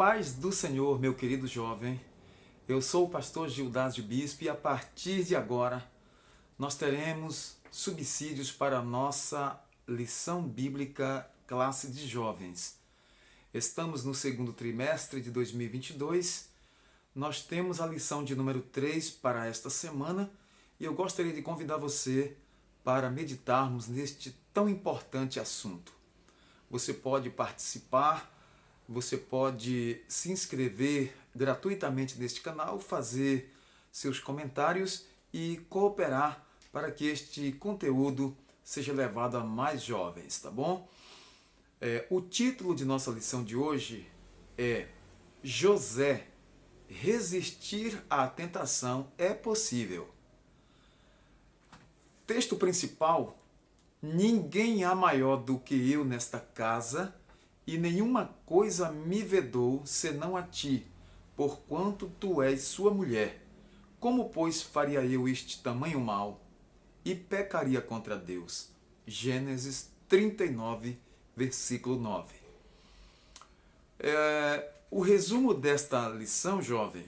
paz do Senhor, meu querido jovem. Eu sou o pastor Gildásio Bispo e a partir de agora nós teremos subsídios para a nossa lição bíblica classe de jovens. Estamos no segundo trimestre de 2022. Nós temos a lição de número 3 para esta semana e eu gostaria de convidar você para meditarmos neste tão importante assunto. Você pode participar, você pode se inscrever gratuitamente neste canal, fazer seus comentários e cooperar para que este conteúdo seja levado a mais jovens, tá bom? O título de nossa lição de hoje é José, resistir à tentação é possível. Texto principal: ninguém há maior do que eu nesta casa, e nenhuma coisa me vedou senão a ti, porquanto tu és sua mulher. Como, pois, faria eu este tamanho mal e pecaria contra Deus? Gênesis 39, versículo 9. O resumo desta lição, jovem,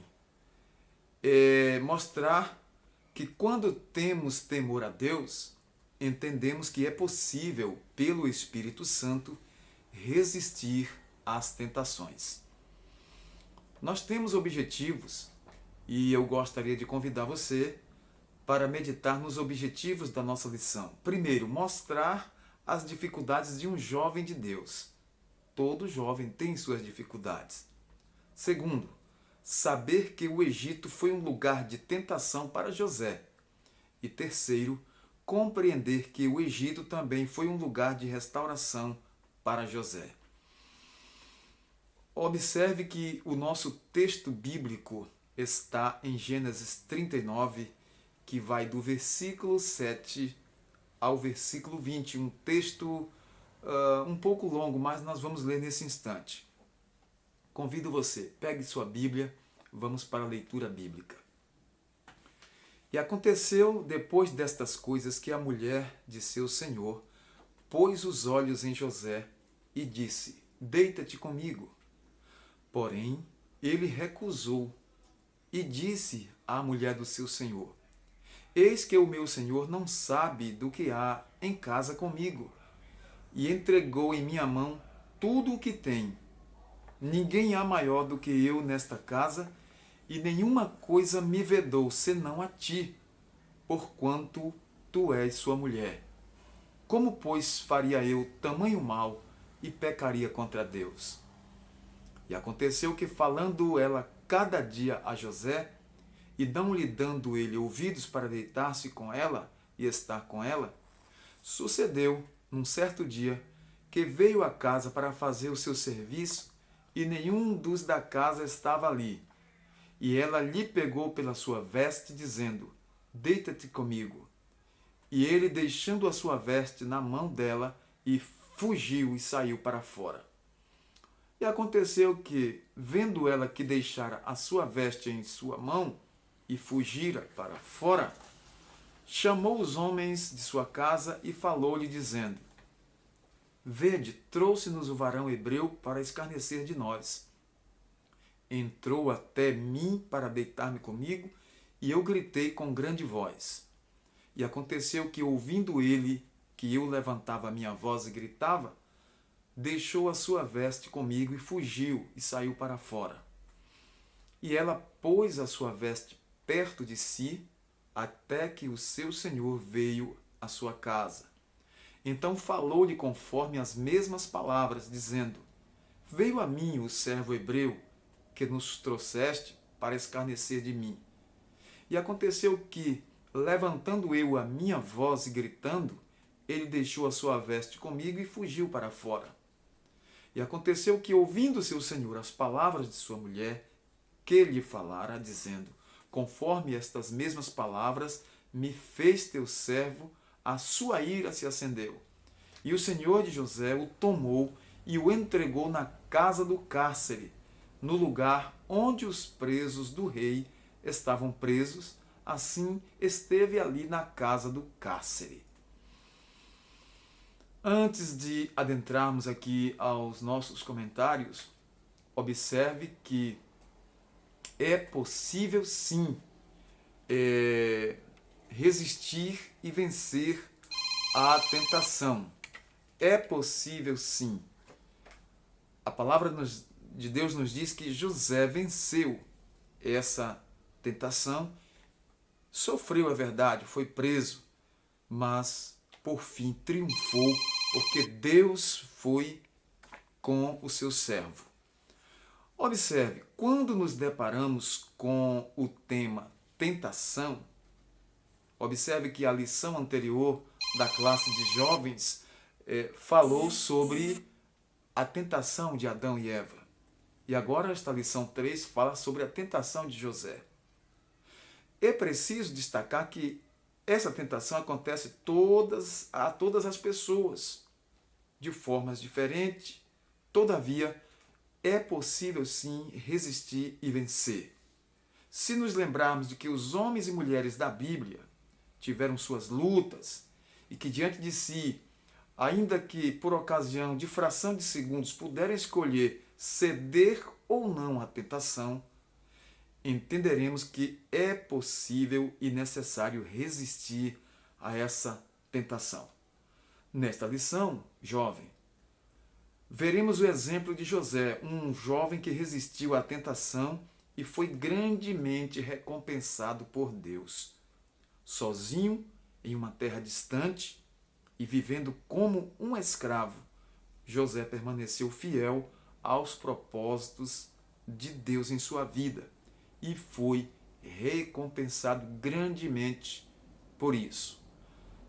é mostrar que quando temos temor a Deus, entendemos que é possível, pelo Espírito Santo, resistir às tentações. Nós temos objetivos e eu gostaria de convidar você para meditar nos objetivos da nossa lição. Primeiro, mostrar as dificuldades de um jovem de Deus. Todo jovem tem suas dificuldades. Segundo, saber que o Egito foi um lugar de tentação para José. E terceiro, compreender que o Egito também foi um lugar de restauração para José. Observe que o nosso texto bíblico está em Gênesis 39, que vai do versículo 7 ao versículo 20. Um texto um pouco longo, mas nós vamos ler nesse instante. Convido você, pegue sua Bíblia, vamos para a leitura bíblica. E aconteceu depois destas coisas que a mulher de seu senhor pôs os olhos em José e disse: deita-te comigo. Porém, ele recusou e disse à mulher do seu senhor: eis que o meu senhor não sabe do que há em casa comigo, e entregou em minha mão tudo o que tem. Ninguém há maior do que eu nesta casa, e nenhuma coisa me vedou senão a ti, porquanto tu és sua mulher. Como, pois, faria eu tamanho mal e pecaria contra Deus? E aconteceu que, falando ela cada dia a José, e não lhe dando ele ouvidos para deitar-se com ela e estar com ela, sucedeu, num certo dia, que veio à casa para fazer o seu serviço, e nenhum dos da casa estava ali. E ela lhe pegou pela sua veste, dizendo: deita-te comigo. E ele, deixando a sua veste na mão dela, e fugiu e saiu para fora. E aconteceu que, vendo ela que deixara a sua veste em sua mão, e fugira para fora, chamou os homens de sua casa e falou-lhe, dizendo: vede, trouxe-nos o varão hebreu para escarnecer de nós. Entrou até mim para deitar-me comigo, e eu gritei com grande voz. E aconteceu que, ouvindo ele que eu levantava a minha voz e gritava, deixou a sua veste comigo e fugiu e saiu para fora. E ela pôs a sua veste perto de si, até que o seu senhor veio à sua casa. Então falou-lhe conforme as mesmas palavras, dizendo: veio a mim o servo hebreu, que nos trouxeste para escarnecer de mim. E aconteceu que, levantando eu a minha voz e gritando, ele deixou a sua veste comigo e fugiu para fora. E aconteceu que, ouvindo seu senhor as palavras de sua mulher, que lhe falara, dizendo: conforme estas mesmas palavras me fez teu servo, a sua ira se acendeu. E o senhor de José o tomou e o entregou na casa do cárcere, no lugar onde os presos do rei estavam presos, assim esteve ali na casa do cárcere. Antes de adentrarmos aqui aos nossos comentários, observe que é possível sim resistir e vencer a tentação. É possível sim. A palavra de Deus nos diz que José venceu essa tentação, sofreu, é verdade, foi preso, mas por fim triunfou, porque Deus foi com o seu servo. Observe, quando nos deparamos com o tema tentação, observe que a lição anterior da classe de jovens falou sobre a tentação de Adão e Eva. E agora esta lição 3 fala sobre a tentação de José. É preciso destacar que essa tentação acontece a todas as pessoas, de formas diferentes. Todavia, é possível sim resistir e vencer. Se nos lembrarmos de que os homens e mulheres da Bíblia tiveram suas lutas e que diante de si, ainda que por ocasião de fração de segundos puderem escolher ceder ou não à tentação, entenderemos que é possível e necessário resistir a essa tentação. Nesta lição, jovem, veremos o exemplo de José, um jovem que resistiu à tentação e foi grandemente recompensado por Deus. Sozinho, em uma terra distante e vivendo como um escravo, José permaneceu fiel aos propósitos de Deus em sua vida e foi recompensado grandemente por isso.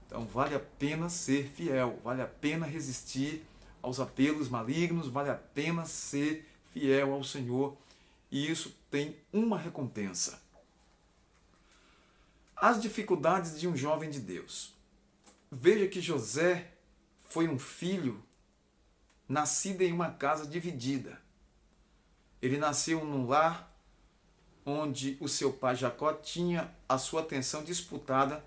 Então vale a pena ser fiel, vale a pena resistir aos apelos malignos, vale a pena ser fiel ao Senhor, e isso tem uma recompensa. As dificuldades de um jovem de Deus. Veja que José foi um filho nascido em uma casa dividida. Ele nasceu num lar onde o seu pai Jacó tinha a sua atenção disputada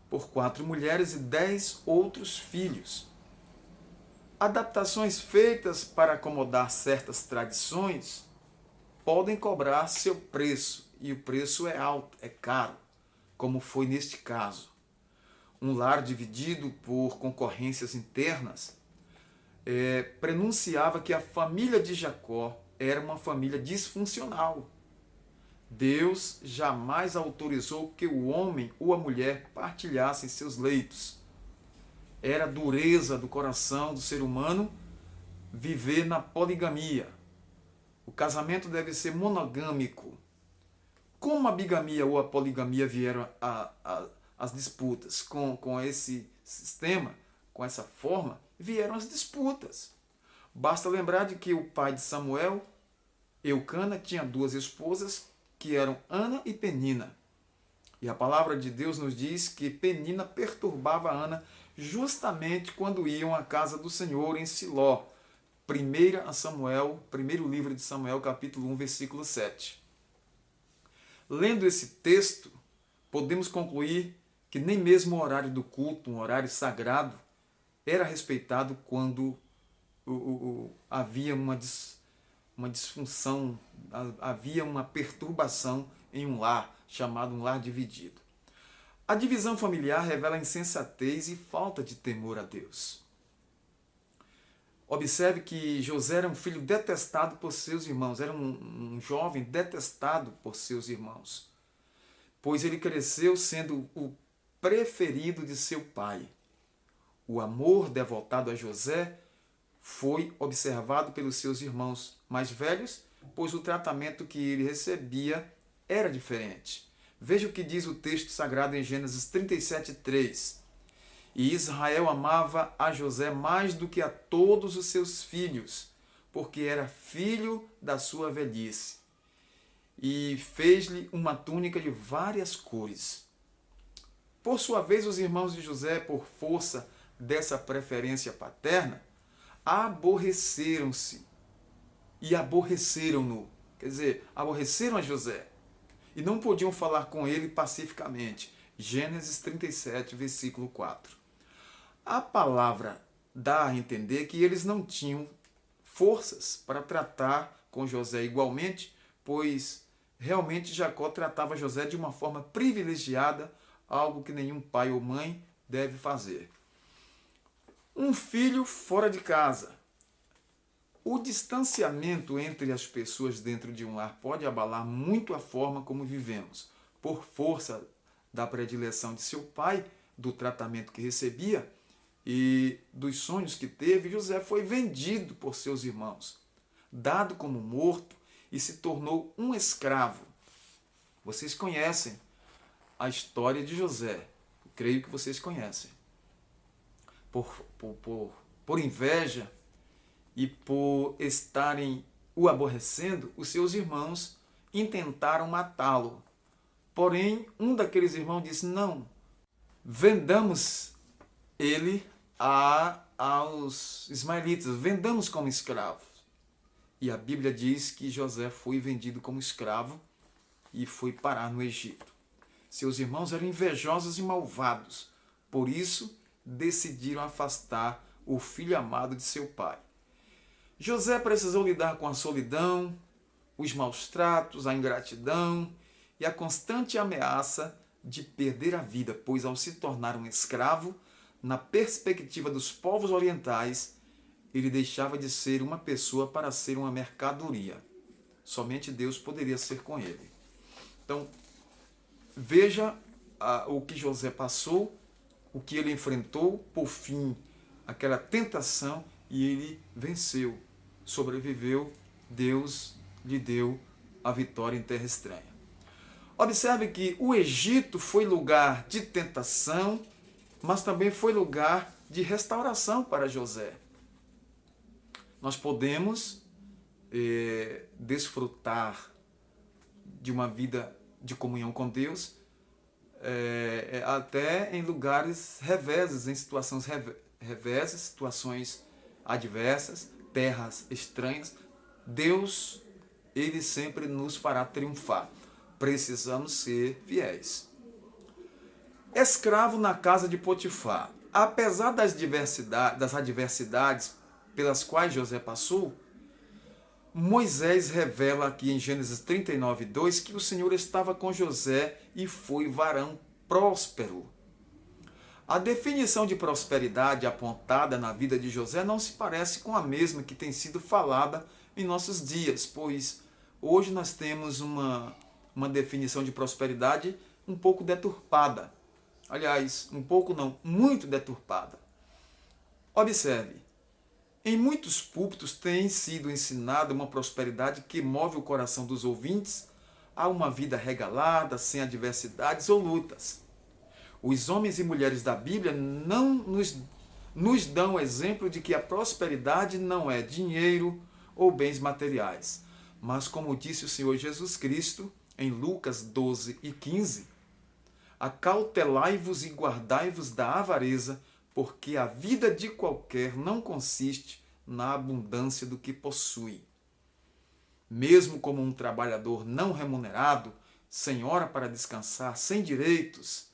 por 4 mulheres e 10 outros filhos. Adaptações feitas para acomodar certas tradições podem cobrar seu preço, e o preço é alto, é caro, como foi neste caso. Um lar dividido por concorrências internas prenunciava que a família de Jacó era uma família disfuncional. Deus jamais autorizou que o homem ou a mulher partilhassem seus leitos. Era a dureza do coração do ser humano viver na poligamia. O casamento deve ser monogâmico. Como a bigamia ou a poligamia vieram as disputas? Com esse sistema, com essa forma, vieram as disputas. Basta lembrar de que o pai de Samuel, Eucana, tinha 2 esposas, que eram Ana e Penina. E a palavra de Deus nos diz que Penina perturbava Ana justamente quando iam à casa do Senhor em Siló. Primeiro livro de Samuel, capítulo 1, versículo 7. Lendo esse texto, podemos concluir que nem mesmo o horário do culto, um horário sagrado, era respeitado quando havia uma disfunção, havia uma perturbação em um lar, chamado um lar dividido. A divisão familiar revela insensatez e falta de temor a Deus. Observe que José era um filho detestado por seus irmãos, era um jovem detestado por seus irmãos, pois ele cresceu sendo o preferido de seu pai. O amor devotado a José foi observado pelos seus irmãos mais velhos, pois o tratamento que ele recebia era diferente. Veja o que diz o texto sagrado em Gênesis 37:3. E Israel amava a José mais do que a todos os seus filhos, porque era filho da sua velhice. E fez-lhe uma túnica de várias cores. Por sua vez, os irmãos de José, por força dessa preferência paterna, aborreceram-se e aborreceram-no. Quer dizer, aborreceram a José e não podiam falar com ele pacificamente. Gênesis 37, versículo 4. A palavra dá a entender que eles não tinham forças para tratar com José igualmente, pois realmente Jacó tratava José de uma forma privilegiada, algo que nenhum pai ou mãe deve fazer. Um filho fora de casa. O distanciamento entre as pessoas dentro de um lar pode abalar muito a forma como vivemos. Por força da predileção de seu pai, do tratamento que recebia e dos sonhos que teve, José foi vendido por seus irmãos, dado como morto e se tornou um escravo. Vocês conhecem a história de José. Creio que vocês conhecem. Por inveja e por estarem o aborrecendo, os seus irmãos intentaram matá-lo. Porém, um daqueles irmãos disse: não, vendamos ele aos ismaelitas, vendamos como escravo. E a Bíblia diz que José foi vendido como escravo e foi parar no Egito. Seus irmãos eram invejosos e malvados, por isso decidiram afastar o filho amado de seu pai. José precisou lidar com a solidão, os maus tratos, a ingratidão e a constante ameaça de perder a vida, pois ao se tornar um escravo, na perspectiva dos povos orientais, ele deixava de ser uma pessoa para ser uma mercadoria. Somente Deus poderia ser com ele. Então, veja o que José passou, o que ele enfrentou, por fim, aquela tentação, e ele venceu, sobreviveu, Deus lhe deu a vitória em terra estranha. Observe que o Egito foi lugar de tentação, mas também foi lugar de restauração para José. Nós podemos desfrutar de uma vida de comunhão com Deus até em lugares reveses, em situações reveses, situações adversas, terras estranhas. Deus, ele sempre nos fará triunfar. Precisamos ser fiéis. Escravo na casa de Potifar. Apesar das adversidades pelas quais José passou, Moisés revela aqui em Gênesis 39, 2 que o Senhor estava com José e foi varão próspero. A definição de prosperidade apontada na vida de José não se parece com a mesma que tem sido falada em nossos dias, pois hoje nós temos uma definição de prosperidade um pouco deturpada. Aliás, um pouco não, muito deturpada. Observe, em muitos púlpitos tem sido ensinada uma prosperidade que move o coração dos ouvintes a uma vida regalada, sem adversidades ou lutas. Os homens e mulheres da Bíblia não nos dão exemplo de que a prosperidade não é dinheiro ou bens materiais, mas como disse o Senhor Jesus Cristo em Lucas 12 e 15, acautelai-vos e guardai-vos da avareza, porque a vida de qualquer não consiste na abundância do que possui. Mesmo como um trabalhador não remunerado, sem hora para descansar, sem direitos,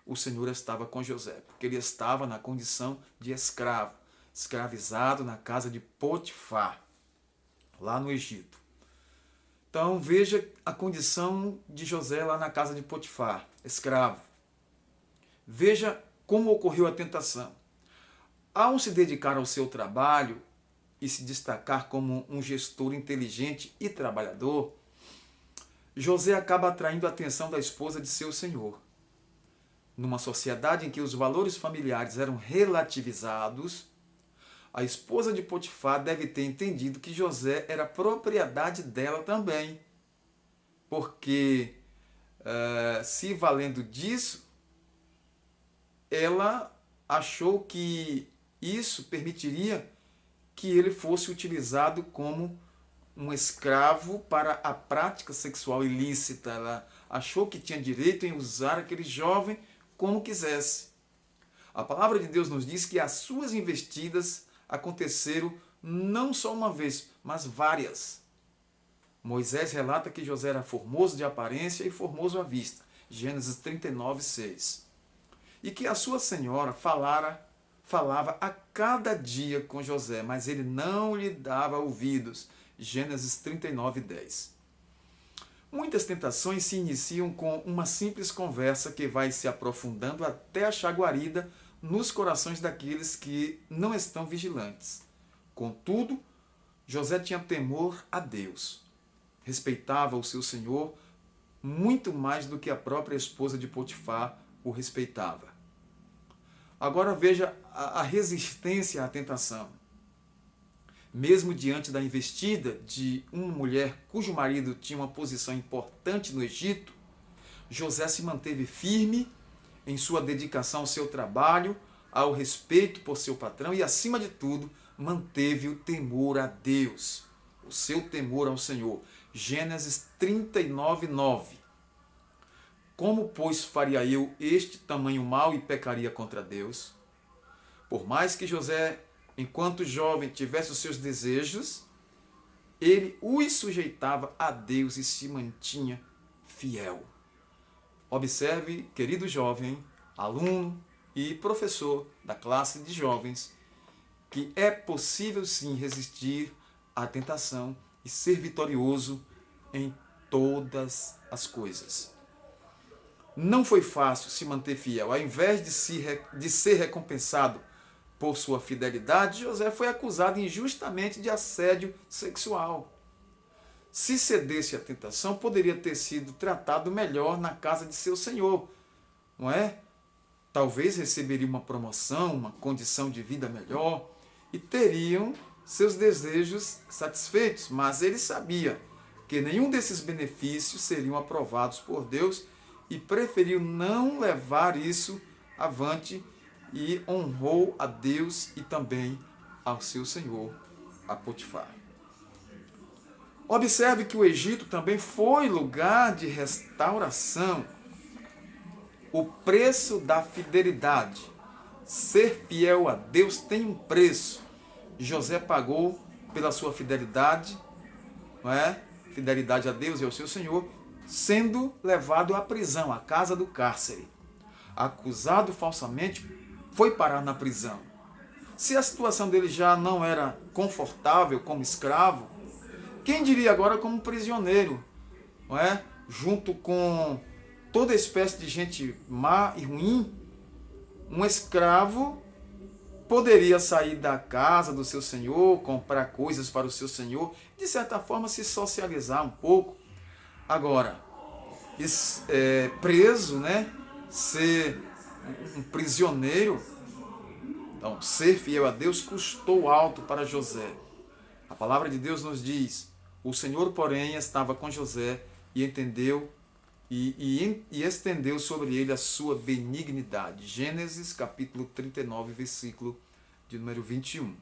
o Senhor estava com José, porque ele estava na condição de escravo, escravizado na casa de Potifar, lá no Egito. Então veja a condição de José lá na casa de Potifar, escravo. Veja como ocorreu a tentação. Ao se dedicar ao seu trabalho e se destacar como um gestor inteligente e trabalhador, José acaba atraindo a atenção da esposa de seu senhor. Numa sociedade em que os valores familiares eram relativizados, a esposa de Potifar deve ter entendido que José era propriedade dela também, porque se valendo disso, ela achou que isso permitiria que ele fosse utilizado como um escravo para a prática sexual ilícita. Ela achou que tinha direito em usar aquele jovem como quisesse. A palavra de Deus nos diz que as suas investidas aconteceram não só uma vez, mas várias. Moisés relata que José era formoso de aparência e formoso à vista. Gênesis 39, 6. E que a sua senhora falava a cada dia com José, mas ele não lhe dava ouvidos. Gênesis 39, 10. Muitas tentações se iniciam com uma simples conversa que vai se aprofundando até achar guarida nos corações daqueles que não estão vigilantes. Contudo, José tinha temor a Deus. Respeitava o seu senhor muito mais do que a própria esposa de Potifar o respeitava. Agora veja a resistência à tentação. Mesmo diante da investida de uma mulher cujo marido tinha uma posição importante no Egito, José se manteve firme em sua dedicação ao seu trabalho, ao respeito por seu patrão e, acima de tudo, manteve o temor a Deus, o seu temor ao Senhor. Gênesis 39, 9. Como, pois, faria eu este tamanho mal e pecaria contra Deus? Por mais que José, enquanto jovem, tivesse os seus desejos, ele os sujeitava a Deus e se mantinha fiel. Observe, querido jovem, aluno e professor da classe de jovens, que é possível sim resistir à tentação e ser vitorioso em todas as coisas. Não foi fácil se manter fiel. Ao invés de ser recompensado por sua fidelidade, José foi acusado injustamente de assédio sexual. Se cedesse à tentação, poderia ter sido tratado melhor na casa de seu senhor, não é? Talvez receberia uma promoção, uma condição de vida melhor e teriam seus desejos satisfeitos, mas ele sabia que nenhum desses benefícios seriam aprovados por Deus e preferiu não levar isso avante e honrou a Deus e também ao seu senhor, a Potifar. Observe que o Egito também foi lugar de restauração. O preço da fidelidade. Ser fiel a Deus tem um preço. José pagou pela sua fidelidade, não é? Fidelidade a Deus e ao seu Senhor, sendo levado à prisão, à casa do cárcere. Acusado falsamente, foi parar na prisão. Se a situação dele já não era confortável como escravo, quem diria agora como prisioneiro, não é? Junto com toda espécie de gente má e ruim, um escravo poderia sair da casa do seu senhor, comprar coisas para o seu senhor, de certa forma se socializar um pouco. Agora, preso, né? Ser um prisioneiro, então, ser fiel a Deus custou alto para José. A palavra de Deus nos diz: o Senhor, porém, estava com José e entendeu e estendeu sobre ele a sua benignidade. Gênesis capítulo 39, versículo de número 21.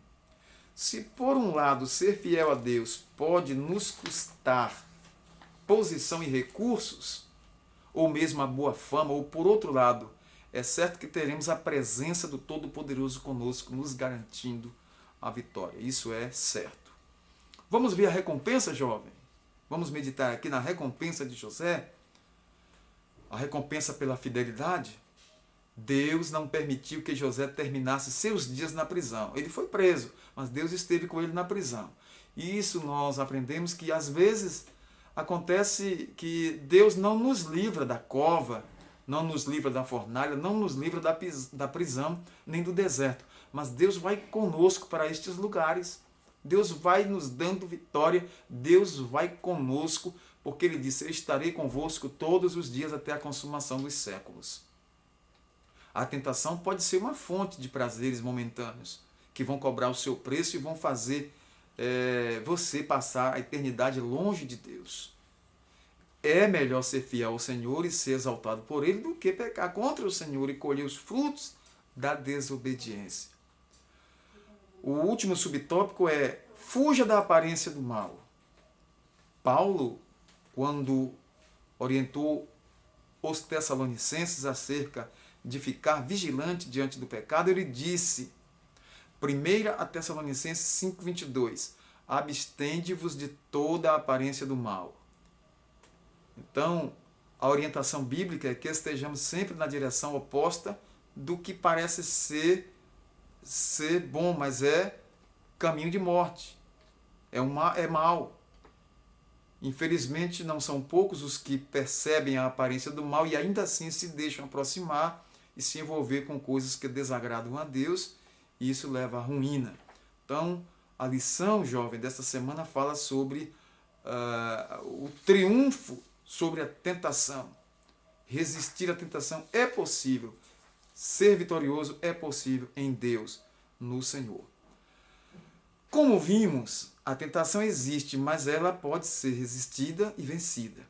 Se por um lado ser fiel a Deus pode nos custar posição e recursos, ou mesmo a boa fama, ou por outro lado, é certo que teremos a presença do Todo-Poderoso conosco, nos garantindo a vitória. Isso é certo. Vamos ver a recompensa, jovem? Vamos meditar aqui na recompensa de José? A recompensa pela fidelidade? Deus não permitiu que José terminasse seus dias na prisão. Ele foi preso, mas Deus esteve com ele na prisão. E isso nós aprendemos que às vezes acontece que Deus não nos livra da cova, não nos livra da fornalha, não nos livra da prisão, nem do deserto. Mas Deus vai conosco para estes lugares. Deus vai nos dando vitória, Deus vai conosco, porque Ele disse: eu estarei convosco todos os dias até a consumação dos séculos. A tentação pode ser uma fonte de prazeres momentâneos, que vão cobrar o seu preço e vão fazer você passar a eternidade longe de Deus. É melhor ser fiel ao Senhor e ser exaltado por Ele do que pecar contra o Senhor e colher os frutos da desobediência. O último subtópico é: fuja da aparência do mal. Paulo, quando orientou os Tessalonicenses acerca de ficar vigilante diante do pecado, ele disse, 1 Tessalonicenses 5:22, abstende-vos de toda a aparência do mal. Então, a orientação bíblica é que estejamos sempre na direção oposta do que parece ser bom, mas é caminho de morte. é mal. Infelizmente, não são poucos os que percebem a aparência do mal e ainda assim se deixam aproximar e se envolver com coisas que desagradam a Deus, e isso leva à ruína. Então, a lição, jovem, desta semana fala sobre o triunfo sobre a tentação. Resistir à tentação é possível. Ser vitorioso é possível em Deus, no Senhor. Como vimos, a tentação existe, mas ela pode ser resistida e vencida.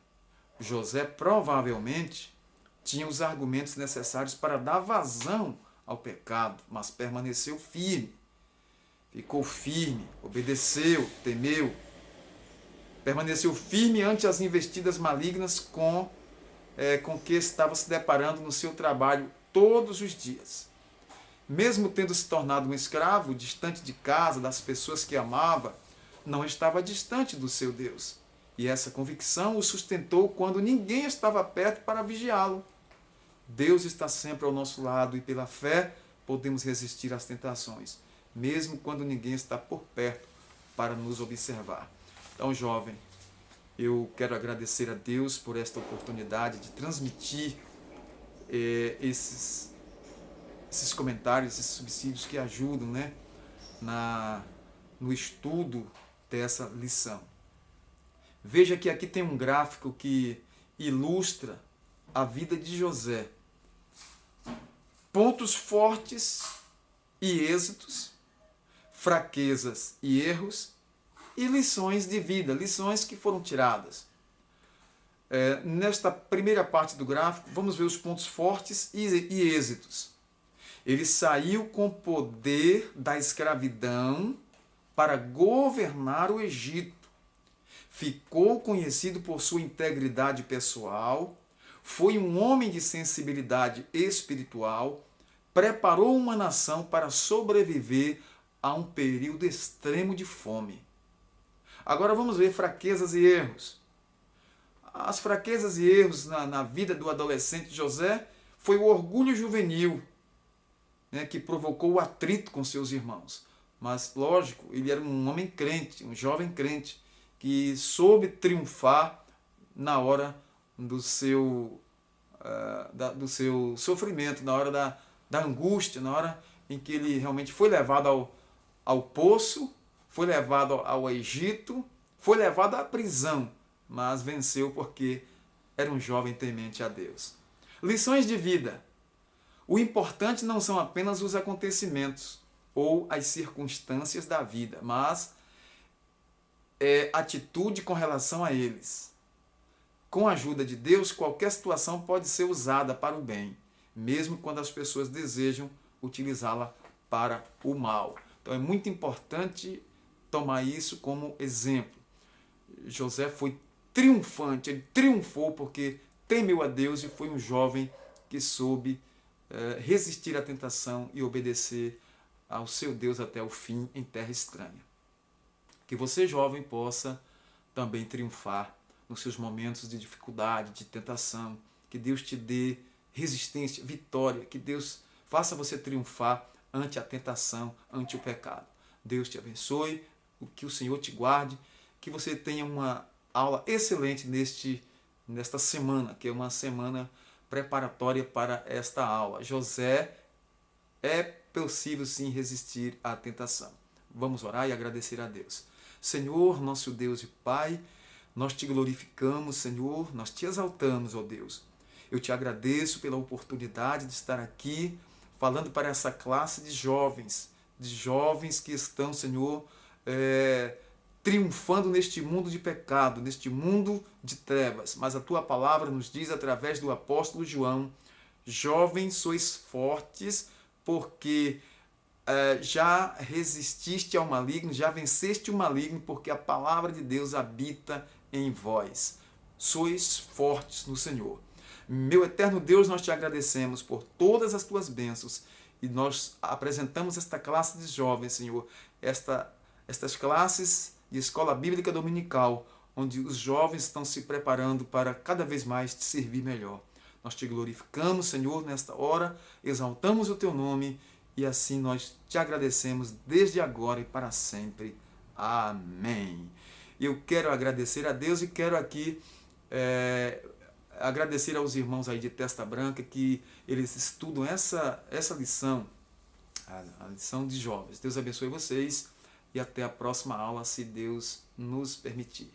José provavelmente tinha os argumentos necessários para dar vazão ao pecado, mas permaneceu firme. Ficou firme, obedeceu, temeu. Permaneceu firme ante as investidas malignas com que estava se deparando no seu trabalho todos os dias. Mesmo tendo se tornado um escravo, distante de casa, das pessoas que amava, não estava distante do seu Deus. E essa convicção o sustentou quando ninguém estava perto para vigiá-lo. Deus está sempre ao nosso lado e pela fé podemos resistir às tentações, mesmo quando ninguém está por perto para nos observar. Então, jovem, eu quero agradecer a Deus por esta oportunidade de transmitir esses comentários, esses subsídios que ajudam, né, no estudo dessa lição. Veja que aqui tem um gráfico que ilustra a vida de José. Pontos fortes e êxitos, fraquezas e erros, e lições de vida, lições que foram tiradas. Nesta primeira parte do gráfico, vamos ver os pontos fortes e êxitos. Ele saiu com poder da escravidão para governar o Egito. Ficou conhecido por sua integridade pessoal, foi um homem de sensibilidade espiritual, preparou uma nação para sobreviver a um período extremo de fome. Agora vamos ver fraquezas e erros. As fraquezas e erros na vida do adolescente José foi o orgulho juvenil, né, que provocou o atrito com seus irmãos. Mas, lógico, ele era um homem crente, um jovem crente, que soube triunfar na hora do seu sofrimento, na hora da angústia, na hora em que ele realmente foi levado ao poço, foi levado ao Egito, foi levado à prisão, mas venceu porque era um jovem temente a Deus. Lições de vida. O importante não são apenas os acontecimentos ou as circunstâncias da vida, mas atitude com relação a eles. Com a ajuda de Deus, qualquer situação pode ser usada para o bem, mesmo quando as pessoas desejam utilizá-la para o mal. Então é muito importante tomar isso como exemplo. José foi triunfante, ele triunfou porque temeu a Deus e foi um jovem que soube resistir à tentação e obedecer ao seu Deus até o fim em terra estranha. Que você, jovem, possa também triunfar nos seus momentos de dificuldade, de tentação. Que Deus te dê resistência, vitória. Que Deus faça você triunfar ante a tentação, ante o pecado. Deus te abençoe, que o Senhor te guarde, que você tenha uma aula excelente nesta semana, que é uma semana preparatória para esta aula. José, é possível sim resistir à tentação. Vamos orar e agradecer a Deus. Senhor, nosso Deus e Pai, nós te glorificamos, Senhor, nós te exaltamos, ó Deus. Eu te agradeço pela oportunidade de estar aqui falando para essa classe de jovens que estão, Senhor, triunfando neste mundo de pecado, neste mundo de trevas. Mas a tua palavra nos diz através do apóstolo João: jovens, sois fortes, porque já resististe ao maligno, já venceste o maligno, porque a palavra de Deus habita em vós. Sois fortes no Senhor. Meu eterno Deus, nós te agradecemos por todas as tuas bênçãos e nós apresentamos esta classe de jovens, Senhor, estas classes de escola bíblica dominical, onde os jovens estão se preparando para cada vez mais te servir melhor. Nós te glorificamos, Senhor, nesta hora, exaltamos o teu nome e assim nós te agradecemos desde agora e para sempre. Amém. Eu quero agradecer a Deus e quero aqui agradecer aos irmãos aí de Testa Branca que eles estudam essa lição, a lição de jovens. Deus abençoe vocês e até a próxima aula, se Deus nos permitir.